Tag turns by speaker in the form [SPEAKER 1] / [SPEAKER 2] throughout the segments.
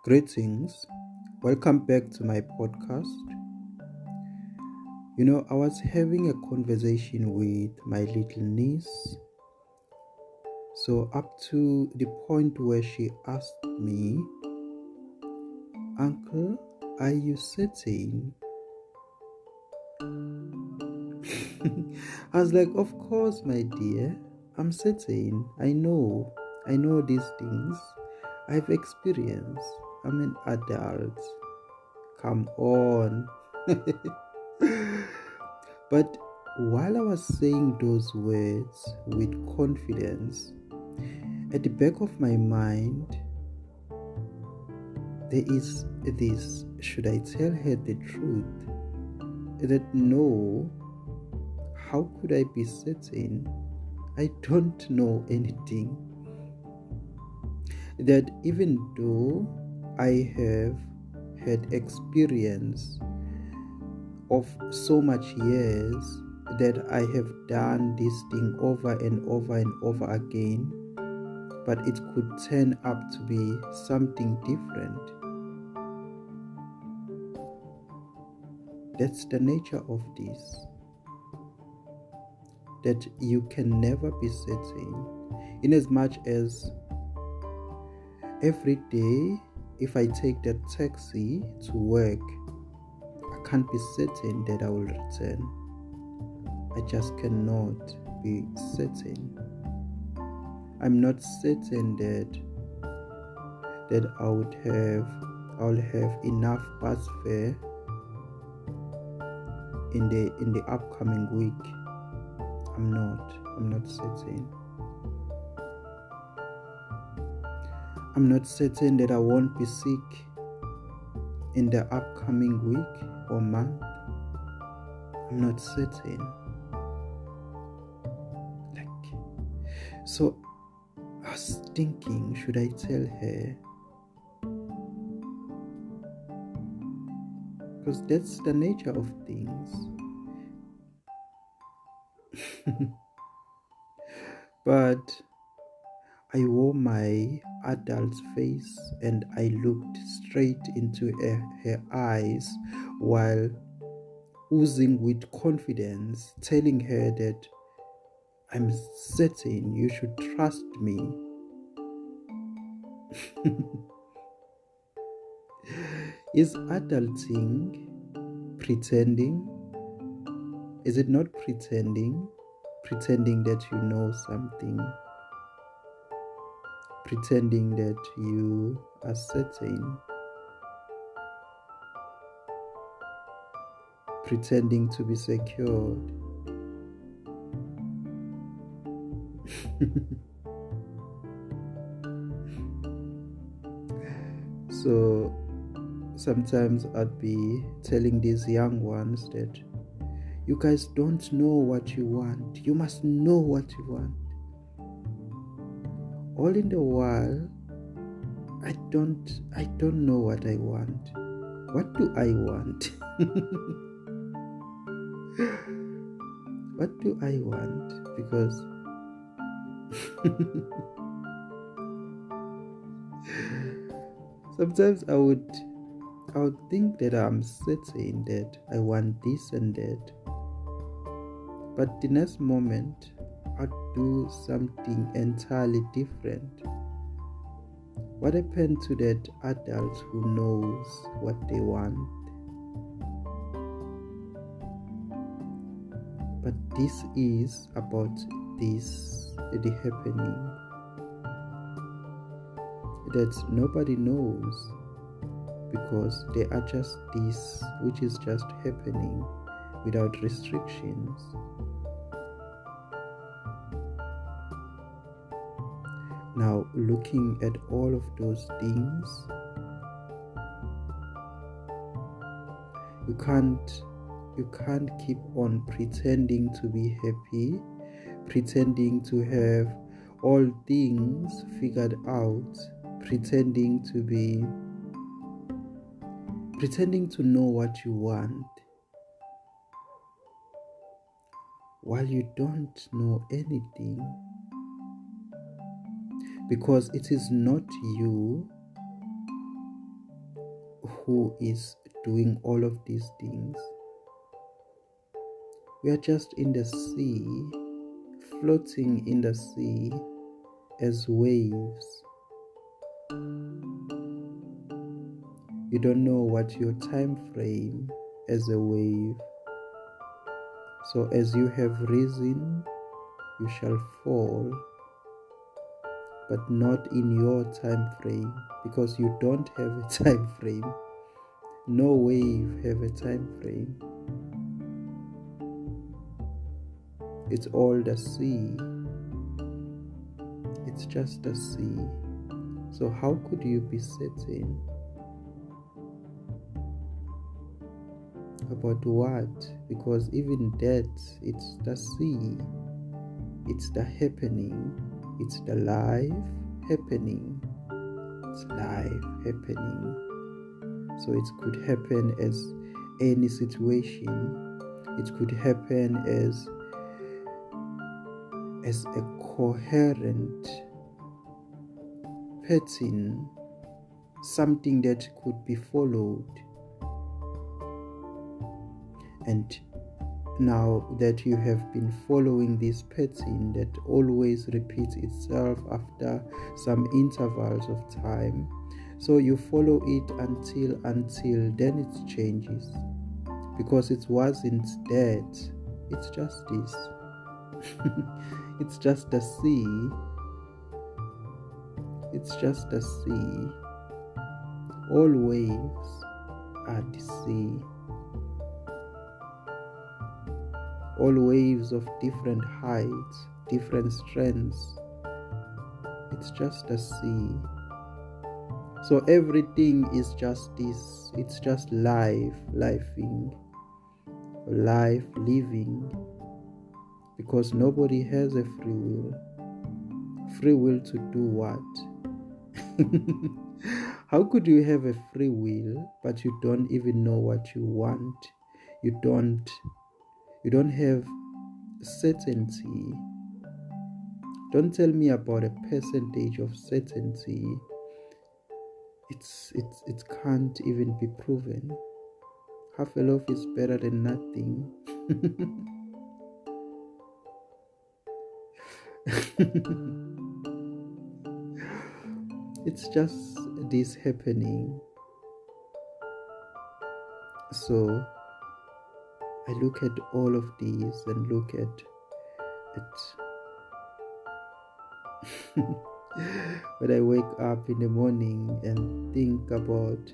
[SPEAKER 1] Greetings. Welcome back to my podcast. I was having a conversation with my little niece. So, up to the point where she asked me, Uncle, are you sitting? I was like, Of course, my dear. I'm sitting. I know these things. I've experienced. I'm an adult. Come on. But while I was saying those words with confidence, at the back of my mind, there is this: should I tell her the truth? That no, how could I be certain? I don't know anything. That even though I have had experience of so much years, that I have done this thing over and over and over again, but it could turn up to be something different. That's the nature of this, that you can never be certain. In as much as every day, if I take that taxi to work, I can't be certain that I will return. I just cannot be certain. I'm not certain that I'll have enough bus fare in the upcoming week. I'm not certain. I'm not certain that I won't be sick in the upcoming week or month. I'm not certain. So I was thinking, should I tell her? Because that's the nature of things. But I wore my adult face and I looked straight into her eyes while oozing with confidence, telling her that I'm certain you should trust me. Is adulting pretending? Is it not pretending? Pretending that you know something, pretending that you are certain, pretending to be secured. So sometimes I'd be telling these young ones that you guys don't know what you want. You must know what you want. All in the while, I don't know what I want. What do I want? What do I want? Because sometimes I would think that I'm certain that I want this and that, but the next moment I'd do something entirely different. What happened to that adult who knows what they want? But this is about the happening that nobody knows, because they are just this which is just happening without restrictions. Now, looking at all of those things, you can't keep on pretending to be happy, pretending to have all things figured out, pretending to know what you want, while you don't know anything. Because it is not you who is doing all of these things. We are just in the sea, floating in the sea as waves. You don't know what your time frame as a wave. So as you have risen, you shall fall, but not in your time frame, because you don't have a time frame. No wave have a time frame. It's all the sea. It's just the sea. So how could you be certain about what? Because even that, it's the sea. It's the happening. It's the life happening. It's life happening. So it could happen as any situation. It could happen as a coherent pattern, something that could be followed. And now that you have been following this pattern that always repeats itself after some intervals of time, so you follow it until then it changes, because it wasn't that. It's just this. It's just the sea. It's just the sea. All waves are the sea. All waves of different heights, different strengths. It's just the sea. So everything is just this. It's just life, living, because nobody has a free will. Free will to do what? How could you have a free will but you don't even know what you want? You don't have certainty. Don't tell me about a percentage of certainty. It can't even be proven. Half a loaf is better than nothing. It's just this happening. So I look at all of these and look at when I wake up in the morning and think about,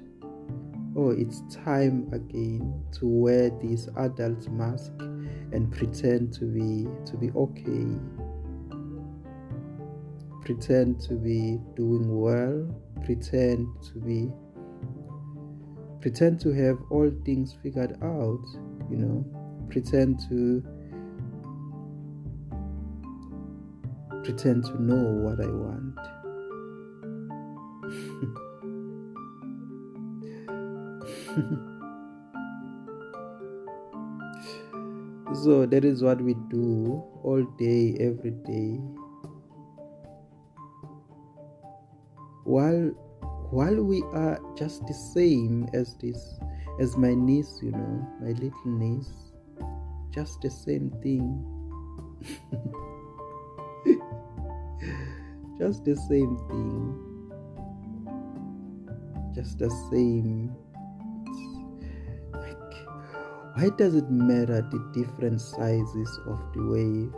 [SPEAKER 1] oh, it's time again to wear this adult mask and pretend to be okay, pretend to be doing well, pretend to have all things figured out, pretend to know what I want. So that is what we do all day, every day. While we are just the same as my niece, my little niece, just the same thing. Just the same thing. Just the same. Why does it matter the different sizes of the wave?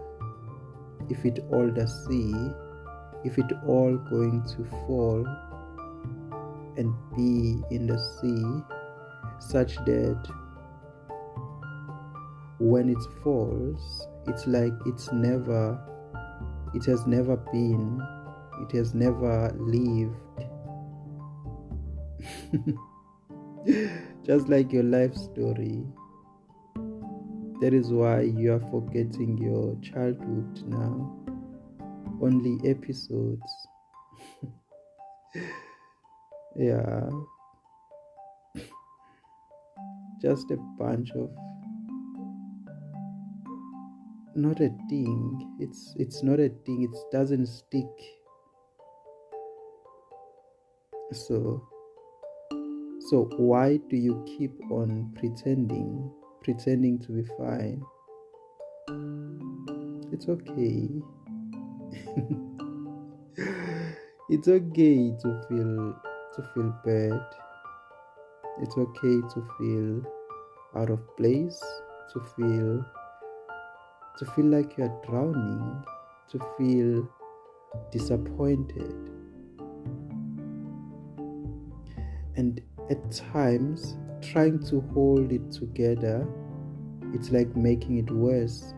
[SPEAKER 1] If it all the sea, if it all going to fall and be in the sea, such that when it falls, it's like it has never been, it has never lived. Just like your life story. That is why you are forgetting your childhood now. Only episodes. Yeah. Just a bunch of not a thing. It's not a thing. It doesn't stick. So So why do you keep on pretending to be fine? It's okay. It's okay to feel bad. It's okay to feel out of place, to feel like you're drowning, to feel disappointed. And at times, trying to hold it together, it's like making it worse.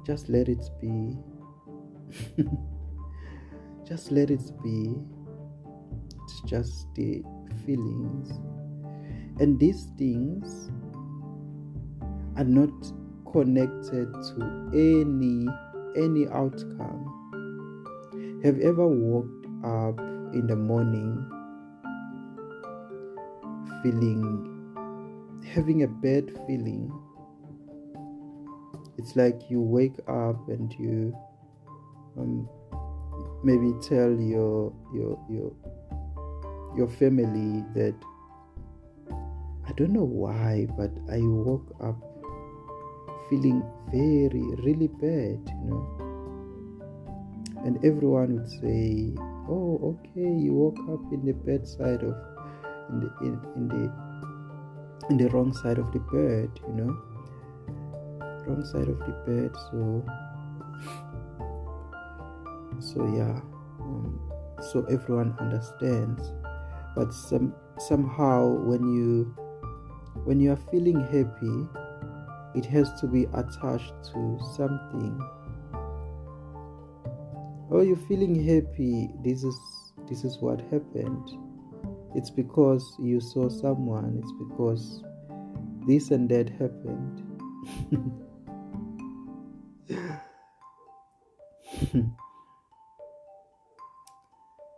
[SPEAKER 1] Just let it be. Just let it be. It's just the feelings. And these things are not connected to any outcome. Have you ever woke up in the morning having a bad feeling? It's like you wake up and you maybe tell your family that I don't know why, but I woke up feeling really bad, and everyone would say, oh, okay, you woke up in the bad side of in the wrong side of the bed, wrong side of the bed. So yeah, so everyone understands. But somehow when you are feeling happy, it has to be attached to something. Oh, you're feeling happy, this is what happened. It's because you saw someone, it's because this and that happened.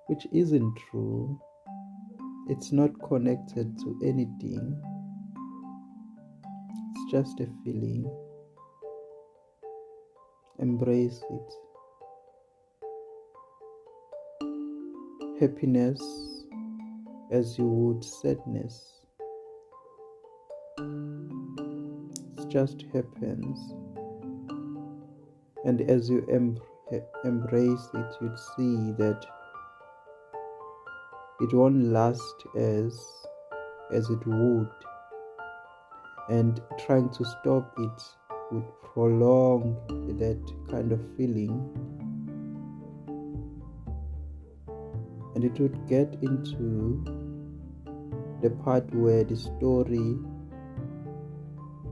[SPEAKER 1] Which isn't true. It's not connected to anything. It's just a feeling. Embrace it. Happiness as you would sadness. It just happens. And as you embrace it, you'd see that it won't last as it would, and trying to stop it would prolong that kind of feeling, and it would get into the part where the story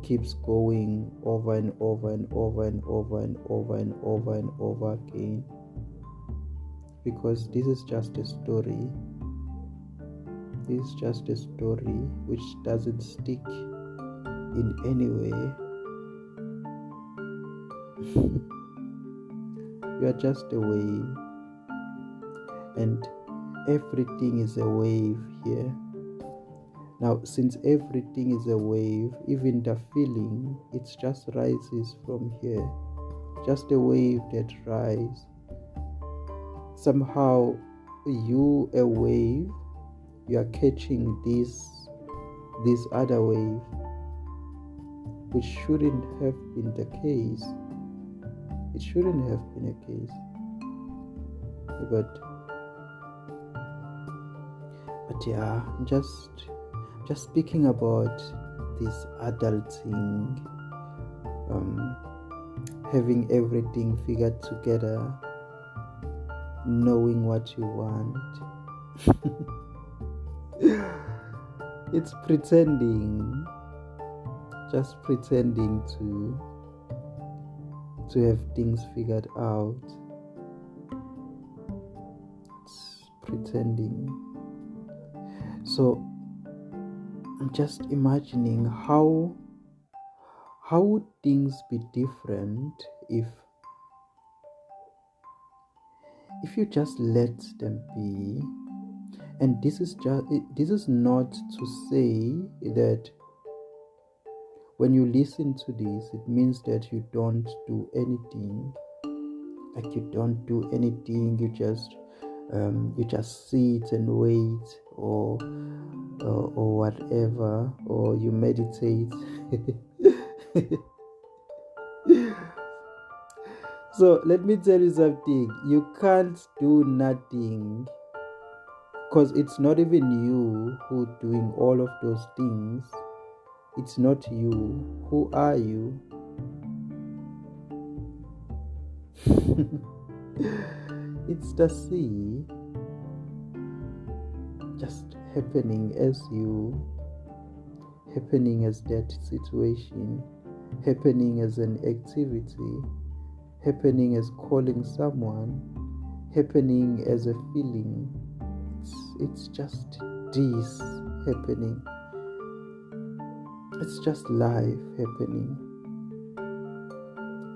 [SPEAKER 1] keeps going over and over and over and over and over and over and over again, because this is just a story. This is just a story which doesn't stick in any way. You are just a wave, and everything is a wave here. Now, since everything is a wave, even the feeling, it just rises from here. Just a wave that rises. Somehow, you, a wave, you are catching this other wave, which shouldn't have been the case. It shouldn't have been a case. But yeah, just speaking about this adulting, having everything figured together, knowing what you want. It's pretending, just pretending to have things figured out. It's pretending. So I'm just imagining how would things be different if you just let them be. And this is not to say that when you listen to this, it means that you don't do anything. Like you don't do anything, you just sit and wait, or whatever, or you meditate. So let me tell you something. You can't do nothing, because it's not even you who doing all of those things. It's not you. Who are you? It's the sea just happening as you, happening as that situation, happening as an activity, happening as calling someone, happening as a feeling. It's just this happening. It's just life happening.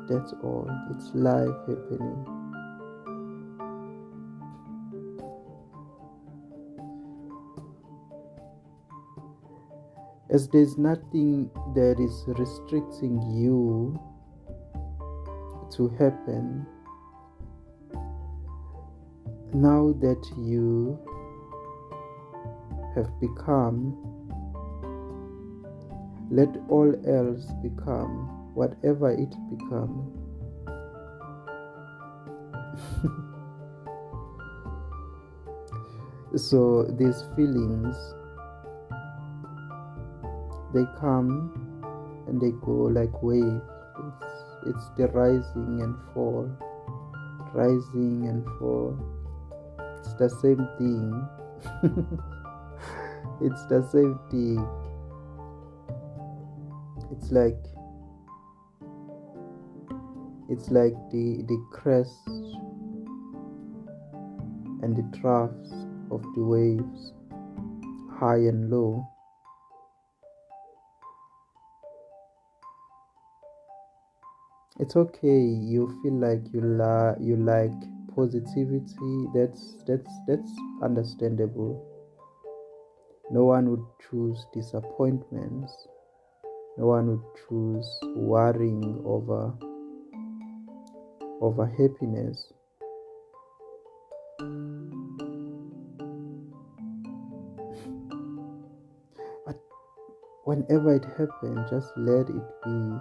[SPEAKER 1] That's all. It's life happening. As there's nothing that is restricting you to happen, now that you have become, let all else become, whatever it become. So these feelings, they come and they go like waves. It's the rising and fall, rising and fall. It's the same thing. It's the same thing. It's like the crest and the troughs of the waves, high and low. It's okay. You feel like you like positivity. That's understandable. No one would choose disappointments. No one would choose worrying over happiness. But whenever it happens, just let it be.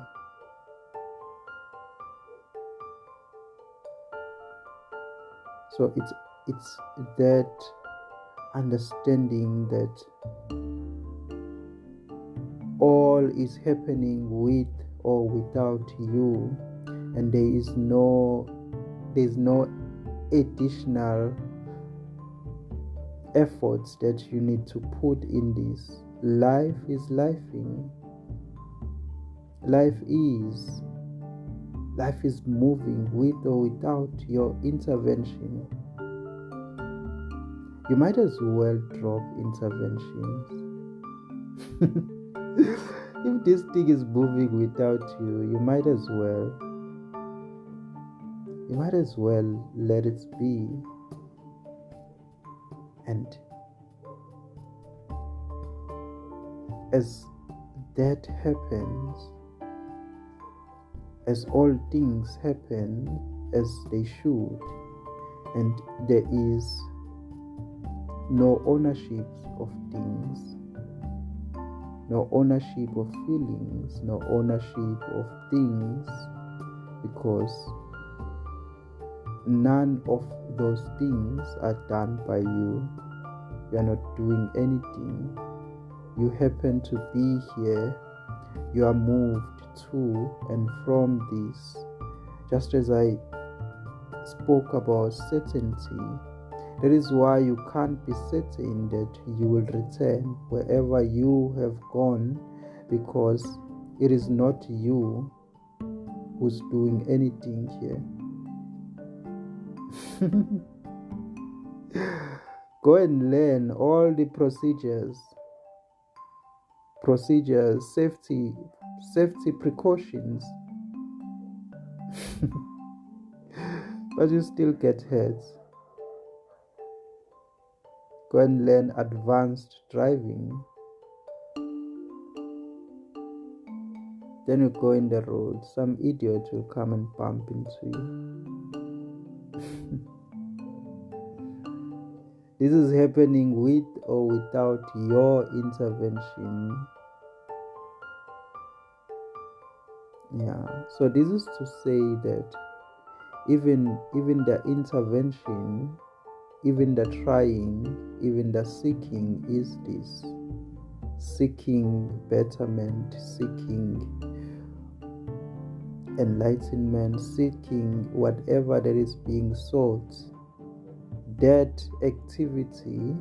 [SPEAKER 1] So it's that understanding that all is happening with or without you, and there's no additional efforts that you need to put in this. Life is lifing. Life is moving with or without your intervention. You might as well drop interventions. If this thing is moving without you, you might as well let it be. And as that happens, as all things happen as they should, and there is no ownership of things, no ownership of feelings, no ownership of things, because none of those things are done by you. You are not doing anything. You happen to be here. You are moved to and from this. Just as I spoke about certainty, that is why you can't be certain that you will return wherever you have gone, because it is not you who's doing anything here. Go and learn all the procedures, safety precautions. But you still get hurt. Go and learn advanced driving. Then you go in the road, some idiot will come and bump into you. This is happening with or without your intervention. Yeah. So this is to say that even the intervention, even the trying, even the seeking is this. Seeking betterment, seeking enlightenment, seeking whatever that is being sought. That activity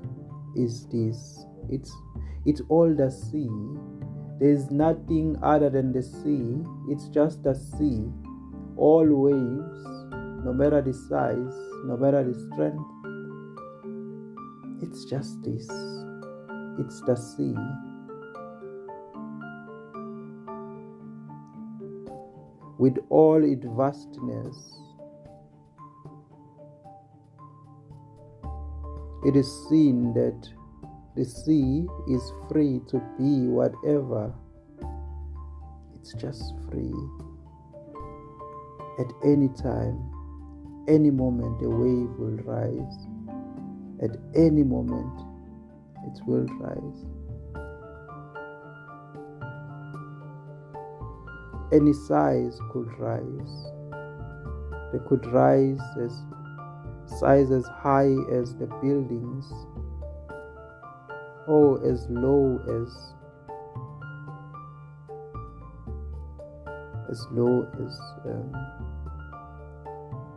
[SPEAKER 1] is this. It's all the sea. There is nothing other than the sea. It's just the sea. All waves, no matter the size, no matter the strength. It's just this. It's the sea. With all its vastness, it is seen that the sea is free to be whatever. It's just free. At any time, any moment, a wave will rise. At any moment, it will rise. Any size could rise. They could rise as size as high as the buildings, or as low as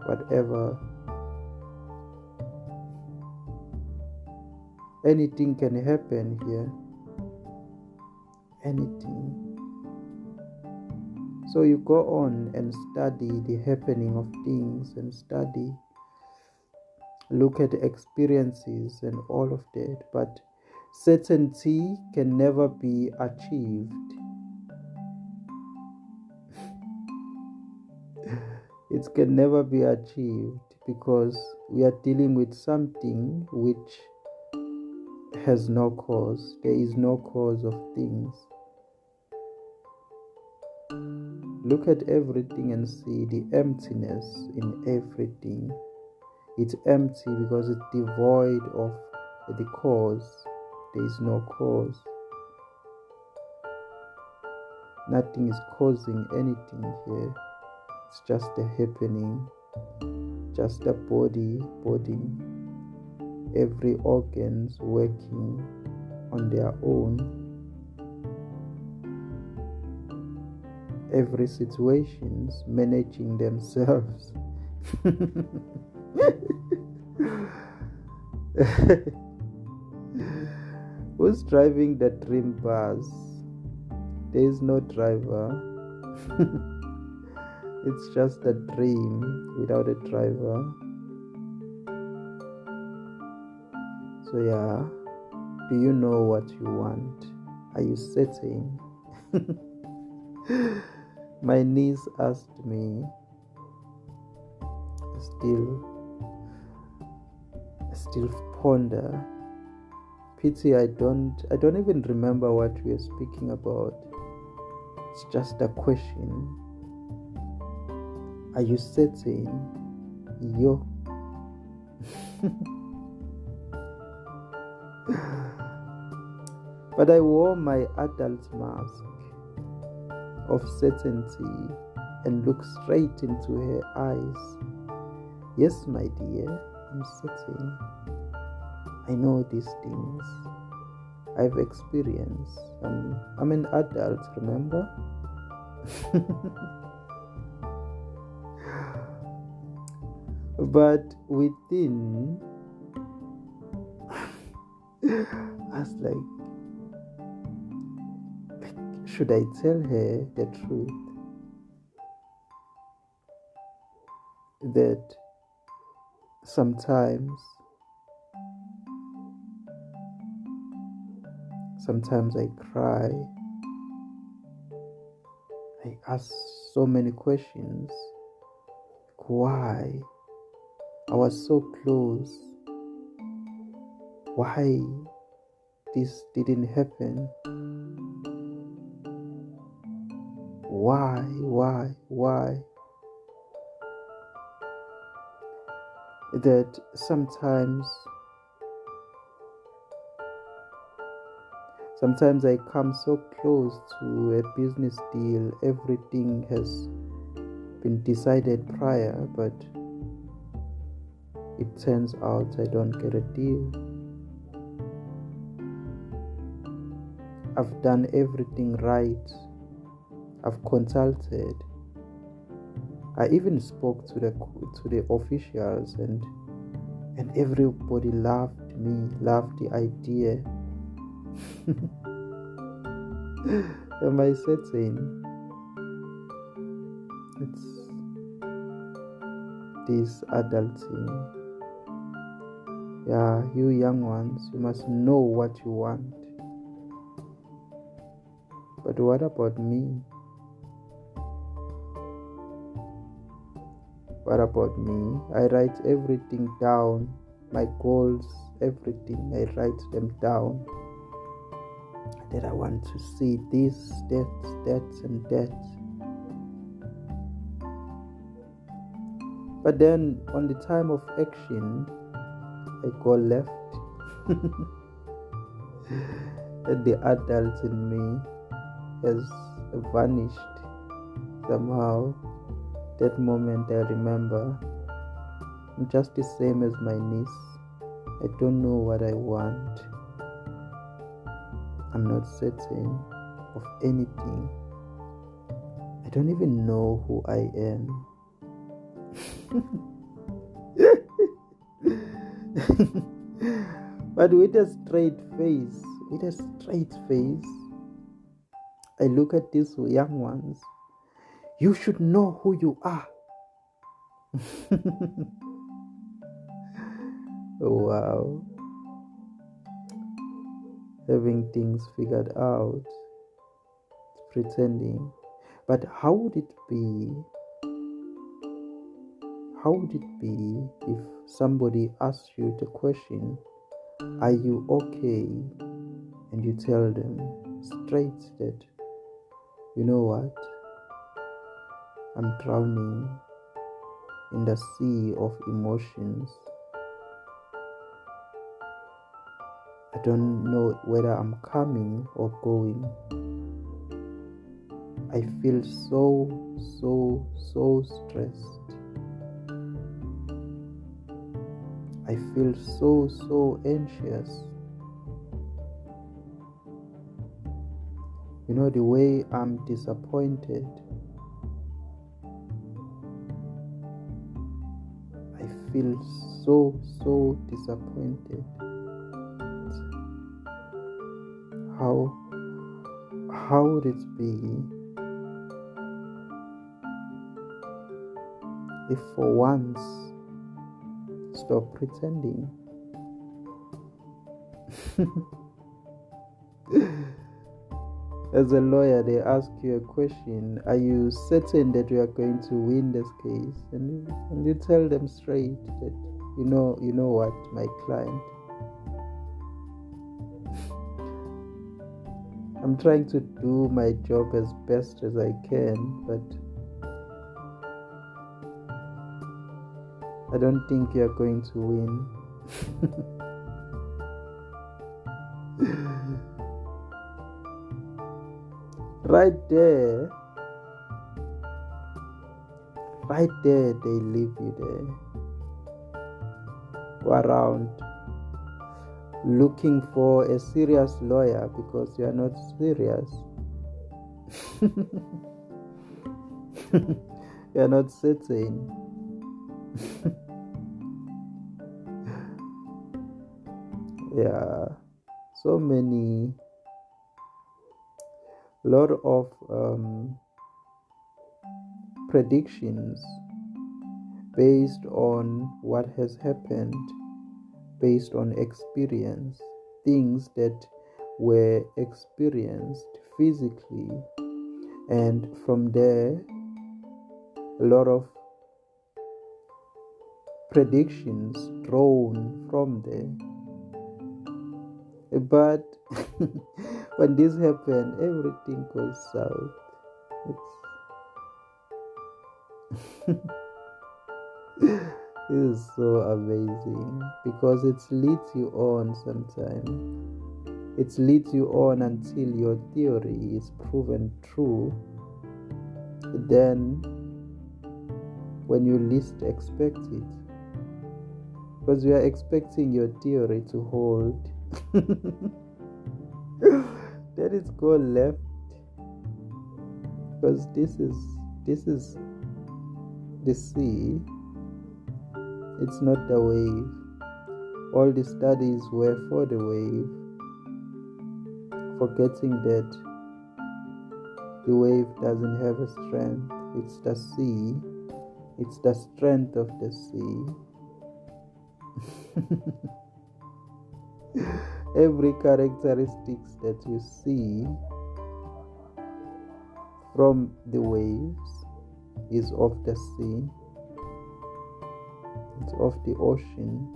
[SPEAKER 1] whatever. Anything can happen here. Anything. So you go on and study the happening of things and study, look at experiences and all of that. But certainty can never be achieved. It can never be achieved because we are dealing with something which has no cause. There is no cause of things. Look at everything and see the emptiness in everything. It's empty because it's devoid of the cause. There is no cause. Nothing is causing anything here. It's just a happening. Just a body, every organ's working on their own. Every situation's managing themselves. Who's driving the dream bus? There is no driver. It's just a dream without a driver. So yeah, do you know what you want? Are you certain? My niece asked me, still ponder. Pity I don't even remember what we are speaking about. It's just a question. Are you certain? Yo. But I wore my adult mask of certainty and looked straight into her eyes. Yes, my dear, I'm certain. I know these things. I've experienced. I'm an adult, remember? But within, I was like, should I tell her the truth? That sometimes I cry. I ask so many questions. Why? I was so close. Why this didn't happen? Why? That sometimes Sometimes I come so close to a business deal, everything has been decided prior, but it turns out I don't get a deal. I've done everything right. I've consulted. I even spoke to the officials, and everybody loved me, loved the idea. Am I certain? It's this adulting. Yeah, you young ones, you must know what you want. But what about me? What about me? I write everything down, my goals, everything. I write them down. That I want to see this, that, and that. But then on the time of action, I go left. And the adult in me has vanished somehow. That moment I remember, I'm just the same as my niece. I don't know what I want. I'm not certain of anything. I don't even know who I am. But with a straight face, I look at these young ones. You should know who you are. Oh, wow. Having things figured out, pretending. But how would it be? How would it be if somebody asks you the question, are you okay? And you tell them straight that, you know what? I'm drowning in the sea of emotions. I don't know whether I'm coming or going. I feel so stressed. I feel so anxious. You know, the way I'm disappointed. I feel so disappointed. How would it be if for once stop pretending? As a lawyer, they ask you a question, are you certain that you are going to win this case? And you tell them straight that you know what, my client, I'm trying to do my job as best as I can, but I don't think you're going to win. Right there, they leave you there. Go around looking for a serious lawyer because you are not serious. You are not certain. Yeah, so many, lot of predictions based on what has happened, based on experience, things that were experienced physically, and from there a lot of predictions drawn from there. But when this happened, everything goes south. This is so amazing because it leads you on sometimes. It leads you on until your theory is proven true. Then, when you least expect it, because you are expecting your theory to hold, then it's go left. Because this is the sea. It's not the wave. All the studies were for the wave, forgetting that the wave doesn't have a strength. It's the sea. It's the strength of the sea. Every characteristics that you see from the waves is of the sea. It's of the ocean.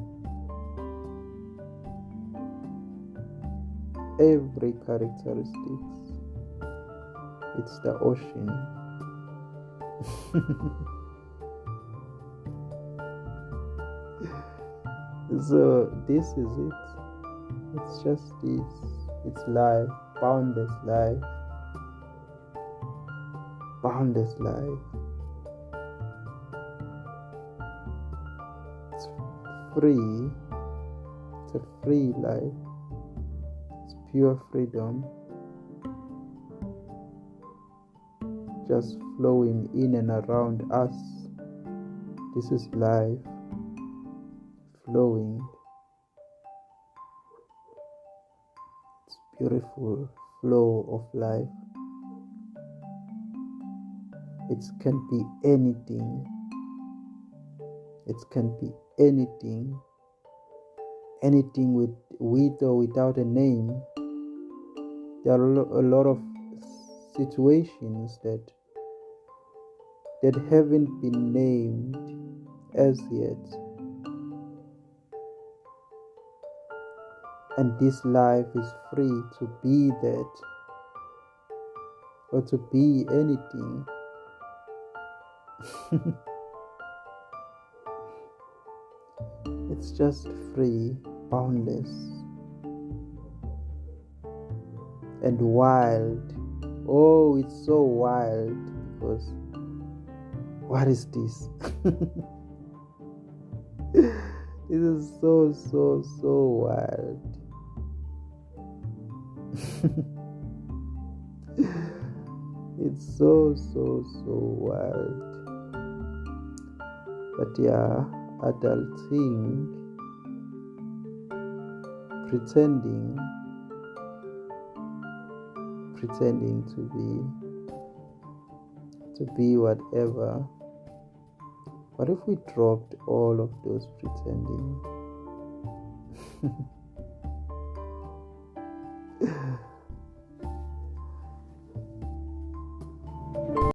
[SPEAKER 1] Every characteristics, it's the ocean. So this is it. It's just this. It's life, boundless life. Boundless life. It's free. It's a free life. It's pure freedom. Just flowing in and around us. This is life. Flowing. It's beautiful flow of life. It can be anything. It can be anything. Anything with or without a name. There are a lot of situations that haven't been named as yet. And this life is free to be that, or to be anything. It's just free, boundless, and wild. Oh, it's so wild, because what is this? This is so wild. It's so wild. But yeah, adulting, pretending to be whatever. What if we dropped all of those pretending?